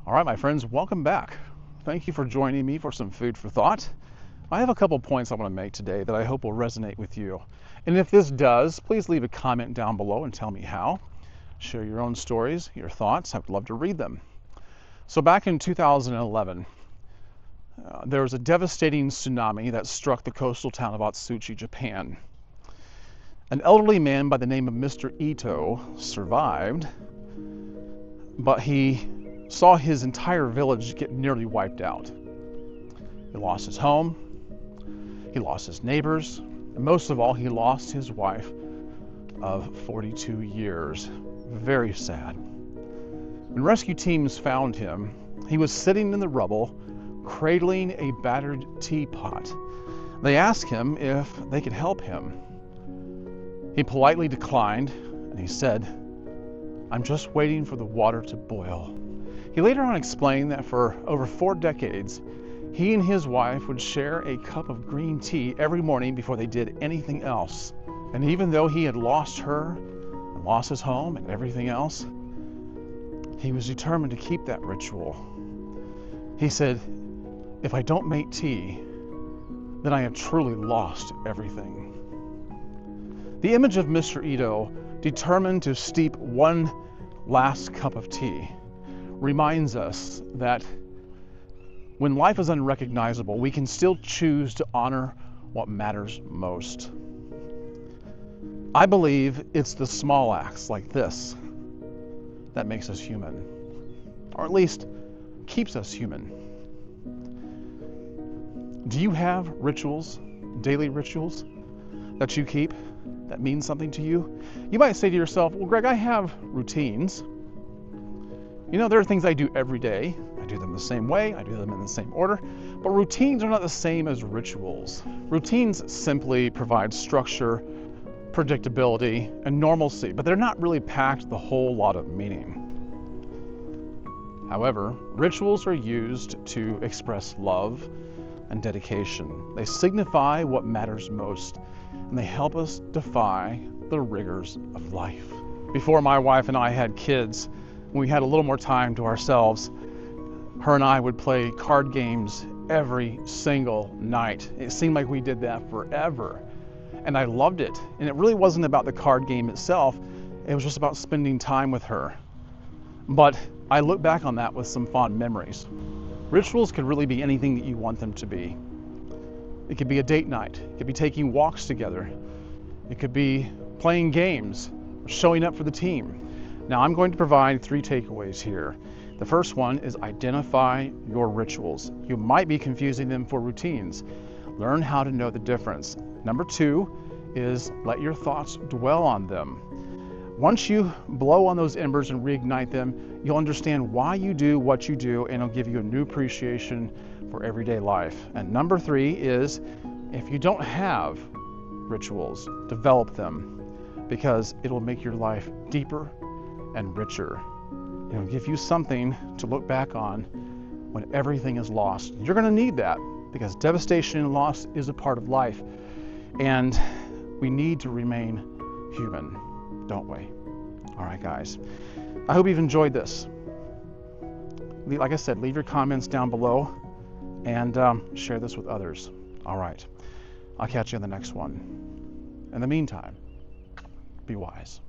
All right, my friends, welcome back. Thank you for joining me for some food for thought. I have a couple points I want to make today that I hope will resonate with you. And if this does, please leave a comment down below and tell me how. Share your own stories, your thoughts. I'd love to read them. So back in 2011, there was a devastating tsunami that struck the coastal town of Atsushi, Japan. An elderly man by the name of Mr. Ito survived, but he saw his entire village get nearly wiped out. He lost his home, he lost his neighbors, and most of all, he lost his wife of 42 years. Very sad. When rescue teams found him, he was sitting in the rubble, cradling a battered teapot. They asked him if they could help him. He politely declined, and he said, "I'm just waiting for the water to boil." He later on explained that for over 4 decades, he and his wife would share a cup of green tea every morning before they did anything else. And even though he had lost her, and lost his home and everything else, he was determined to keep that ritual. He said, "If I don't make tea, then I have truly lost everything." The image of Mr. Ito, determined to steep one last cup of tea, reminds us that when life is unrecognizable, we can still choose to honor what matters most. I believe it's the small acts like this that makes us human, or at least keeps us human. Do you have rituals, daily rituals, that you keep that mean something to you? You might say to yourself, "Well, Greg, I have routines. You know, there are things I do every day. I do them the same way, I do them in the same order, but routines are not the same as rituals." Routines simply provide structure, predictability, and normalcy, but they're not really packed with a whole lot of meaning. However, rituals are used to express love and dedication. They signify what matters most, and they help us defy the rigors of life. Before my wife and I had kids, when we had a little more time to ourselves, her and I would play card games every single night. It seemed like we did that forever, and I loved it. And it really wasn't about the card game itself, it was just about spending time with her. But I look back on that with some fond memories. Rituals could really be anything that you want them to be. It could be a date night, it could be taking walks together, it could be playing games, or showing up for the team. Now, I'm going to provide 3 takeaways here. The first one is identify your rituals. You might be confusing them for routines. Learn how to know the difference. Number 2 is let your thoughts dwell on them. Once you blow on those embers and reignite them, you'll understand why you do what you do, and it'll give you a new appreciation for everyday life. And number 3 is, if you don't have rituals, develop them, because it'll make your life deeper and richer. It'll give you something to look back on when everything is lost. You're going to need that, because devastation and loss is a part of life, and we need to remain human, don't we? All right, guys, I hope you've enjoyed this. Like I said, leave your comments down below and share this with others. All right, I'll catch you on the next one. In the meantime, be wise.